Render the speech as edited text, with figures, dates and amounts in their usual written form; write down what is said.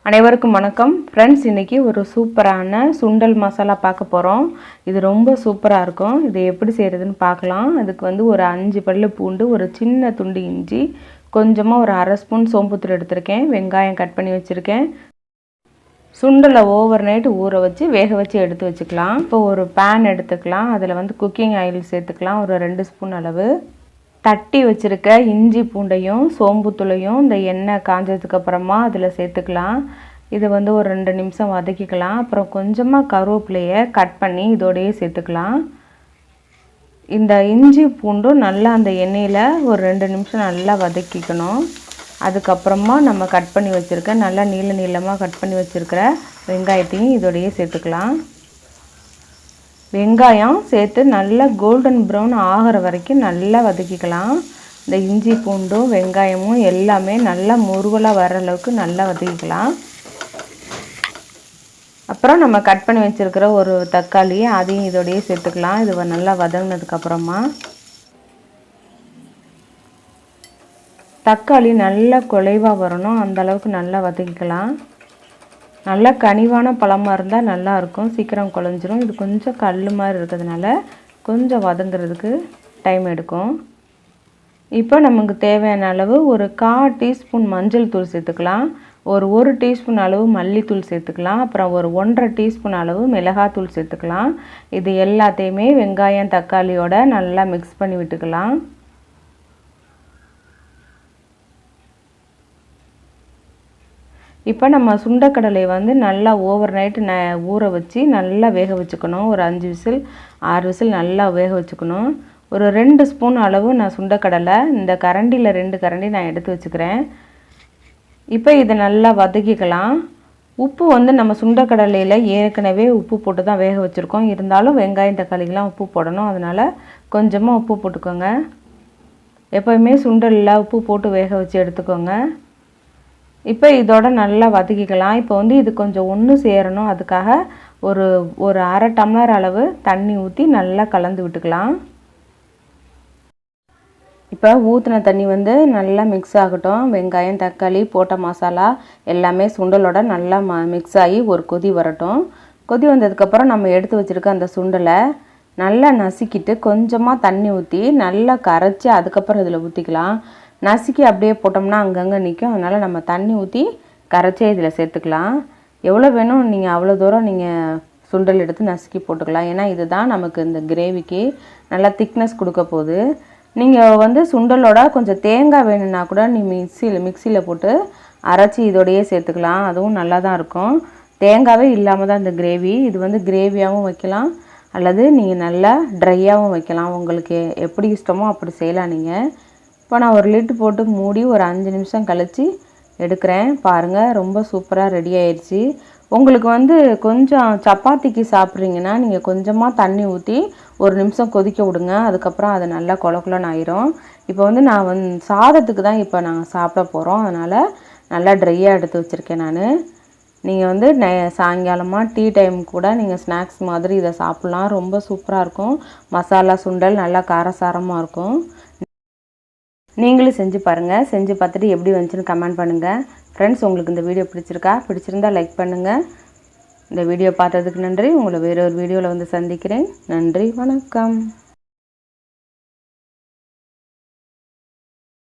அனைவருக்கும் வணக்கம் ஃப்ரெண்ட்ஸ். இன்றைக்கி ஒரு சூப்பரான சுண்டல் மசாலா பார்க்க போகிறோம். இது ரொம்ப சூப்பராக இருக்கும். இது எப்படி செய்கிறதுன்னு பார்க்கலாம். அதுக்கு ஒரு 5 பல்லு பூண்டு, ஒரு சின்ன துண்டு இஞ்சி, கொஞ்சமாக ஒரு அரை ஸ்பூன் சோம்புத்தூள் எடுத்திருக்கேன், வெங்காயம் கட் பண்ணி வச்சுருக்கேன். சுண்டலை ஓவர் நைட்டு ஊற வச்சு வேக வச்சு எடுத்து வச்சுக்கலாம். இப்போ ஒரு பேன் எடுத்துக்கலாம். அதில் குக்கிங் ஆயில் சேர்த்துக்கலாம், ஒரு 2 ஸ்பூன் அளவு. தட்டி வச்சுருக்க இஞ்சி பூண்டையும் சோம்புத்தூளையும் இந்த எண்ணெய் காஞ்சதுக்கப்புறமா அதில் சேர்த்துக்கலாம். இது ஒரு 2 நிமிஷம் வதக்கிக்கலாம். அப்புறம் கொஞ்சமாக கருவேப்பிலையை கட் பண்ணி இதோடையே சேர்த்துக்கலாம். இந்த இஞ்சி பூண்டும் நல்லா அந்த எண்ணெயில் ஒரு 2 நிமிஷம் நல்லா வதக்கிக்கணும். அதுக்கப்புறமா நம்ம கட் பண்ணி வச்சுருக்க நல்லா நீளமாக கட் பண்ணி வச்சுருக்கிற வெங்காயத்தையும் இதோடையே சேர்த்துக்கலாம். வெங்காயம் சேர்த்து நல்லா கோல்டன் ப்ரௌன் ஆகிற வரைக்கும் நல்லா வதக்கிக்கலாம். இந்த இஞ்சி பூண்டும் வெங்காயமும் எல்லாமே நல்லா முருவலாக வர அளவுக்கு நல்லா வதக்கிக்கலாம். அப்புறம் நம்ம கட் பண்ணி வச்சுருக்கிற ஒரு தக்காளி, அதையும் இதோடையே சேர்த்துக்கலாம். இது நல்லா வதங்கினதுக்கப்புறமா தக்காளி நல்லா குலைவாக வரணும், அந்தளவுக்கு நல்லா வதக்கிக்கலாம். நல்லா கனிவான பழமாக இருந்தால் நல்லாயிருக்கும், சீக்கிரம் குழஞ்சிரும். இது கொஞ்சம் கல் மாதிரி இருக்கிறதுனால கொஞ்சம் வதங்கிறதுக்கு டைம் எடுக்கும். இப்போ நமக்கு தேவையான அளவு ஒரு 1/4 டீஸ்பூன் மஞ்சள் தூள் சேர்த்துக்கலாம், ஒரு 1 டீஸ்பூன் அளவு மல்லித்தூள் சேர்த்துக்கலாம், அப்புறம் ஒரு 1/2 டீஸ்பூன் அளவு மிளகாத்தூள் சேர்த்துக்கலாம். இது எல்லாத்தையுமே வெங்காயம் தக்காளியோட நல்லா மிக்ஸ் பண்ணி விட்டுக்கலாம். இப்போ நம்ம சுண்டக்கடலை நல்லா ஓவர் நைட்டு ஊற வச்சு நல்லா வேக வச்சுக்கணும். ஒரு 5 விசில் 6 விசில் நல்லா வேக வச்சுக்கணும். ஒரு 2 ஸ்பூன் அளவு நான் சுண்டக்கடலை இந்த கரண்டியில் 2 கரண்டி நான் எடுத்து வச்சுக்கிறேன். இப்போ இதை நல்லா வதக்கிக்கலாம். உப்பு நம்ம சுண்டக்கடலையில் ஏற்கனவே உப்பு போட்டு தான் வேக வச்சுருக்கோம். இருந்தாலும் வெங்காயம் தக்காளிக்கெலாம் உப்பு போடணும், அதனால் கொஞ்சமாக உப்பு போட்டுக்கோங்க. எப்போயுமே சுண்டலில் உப்பு போட்டு வேக வச்சு எடுத்துக்கோங்க. இப்போ இதோட நல்லா வதக்கிக்கலாம். இப்போ இது கொஞ்சம் ஒன்று சேரணும், அதுக்காக ஒரு அரை டம்ளர் அளவு தண்ணி ஊற்றி நல்லா கலந்து விட்டுக்கலாம். இப்போ ஊற்றின தண்ணி நல்லா மிக்ஸ் ஆகட்டும். வெங்காயம் தக்காளி போட்ட மசாலா எல்லாமே சுண்டலோட நல்லா மிக்ஸ் ஆகி ஒரு கொதி வரட்டும். கொதி வந்ததுக்கப்புறம் நம்ம எடுத்து வச்சுருக்க அந்த சுண்டலை நல்லா நசுக்கிட்டு கொஞ்சமாக தண்ணி ஊற்றி நல்லா கரைச்சி அதுக்கப்புறம் இதில் ஊற்றிக்கலாம். நசுக்கி அப்படியே போட்டோம்னா அங்கங்கே நிற்கும், அதனால் நம்ம தண்ணி ஊற்றி கரைச்சே இதில் சேர்த்துக்கலாம். எவ்வளோ வேணும் நீங்கள் அவ்வளோ தூரம் நீங்கள் சுண்டல் எடுத்து நசுக்கி போட்டுக்கலாம். ஏன்னா இதுதான் நமக்கு இந்த கிரேவிக்கு நல்லா திக்னஸ் கொடுக்க போகுது. நீங்கள் சுண்டலோட கொஞ்சம் தேங்காய் வேணும்னா கூட மிக்சியில் போட்டு அரைச்சி இதோடையே சேர்த்துக்கலாம், அதுவும் நல்லா தான் இருக்கும். தேங்காவே இல்லாமல் தான் இந்த கிரேவி. இது கிரேவியாகவும் வைக்கலாம், அல்லது நீங்கள் நல்லா ட்ரையாகவும் வைக்கலாம். உங்களுக்கு எப்படி இஷ்டமோ அப்படி செய்யலாம் நீங்கள். இப்போ நான் ஒரு லிட்டு போட்டு மூடி ஒரு 5 நிமிஷம் கழித்து எடுக்கிறேன். பாருங்கள், ரொம்ப சூப்பராக ரெடி ஆயிடுச்சு. உங்களுக்கு கொஞ்சம் சப்பாத்திக்கு சாப்பிட்றீங்கன்னா நீங்கள் கொஞ்சமாக தண்ணி ஊற்றி ஒரு நிமிஷம் கொதிக்க விடுங்க. அதுக்கப்புறம் அது நல்லா கொலன்னு ஆயிரும். இப்போ நான் சாதத்துக்கு தான் இப்போ நாங்கள் சாப்பிட போகிறோம், அதனால் நல்லா ட்ரையாக எடுத்து வச்சுருக்கேன் நான். நீங்கள் சாயங்காலமாக டீ டைம் கூட நீங்கள் ஸ்நாக்ஸ் மாதிரி இதை சாப்பிட்லாம். ரொம்ப சூப்பராக இருக்கும். மசாலா சுண்டல் நல்லா காரசாரமாக இருக்கும். நீங்களும் செஞ்சு பாருங்கள். செஞ்சு பார்த்துட்டு எப்படி வந்துச்சுன்னு கமெண்ட் பண்ணுங்கள். ஃப்ரெண்ட்ஸ், உங்களுக்கு இந்த வீடியோ பிடிச்சிருந்தா லைக் பண்ணுங்கள். இந்த வீடியோ பார்த்ததுக்கு நன்றி. உங்களை வேறு ஒரு வீடியோவில் சந்திக்கிறேன். நன்றி, வணக்கம்.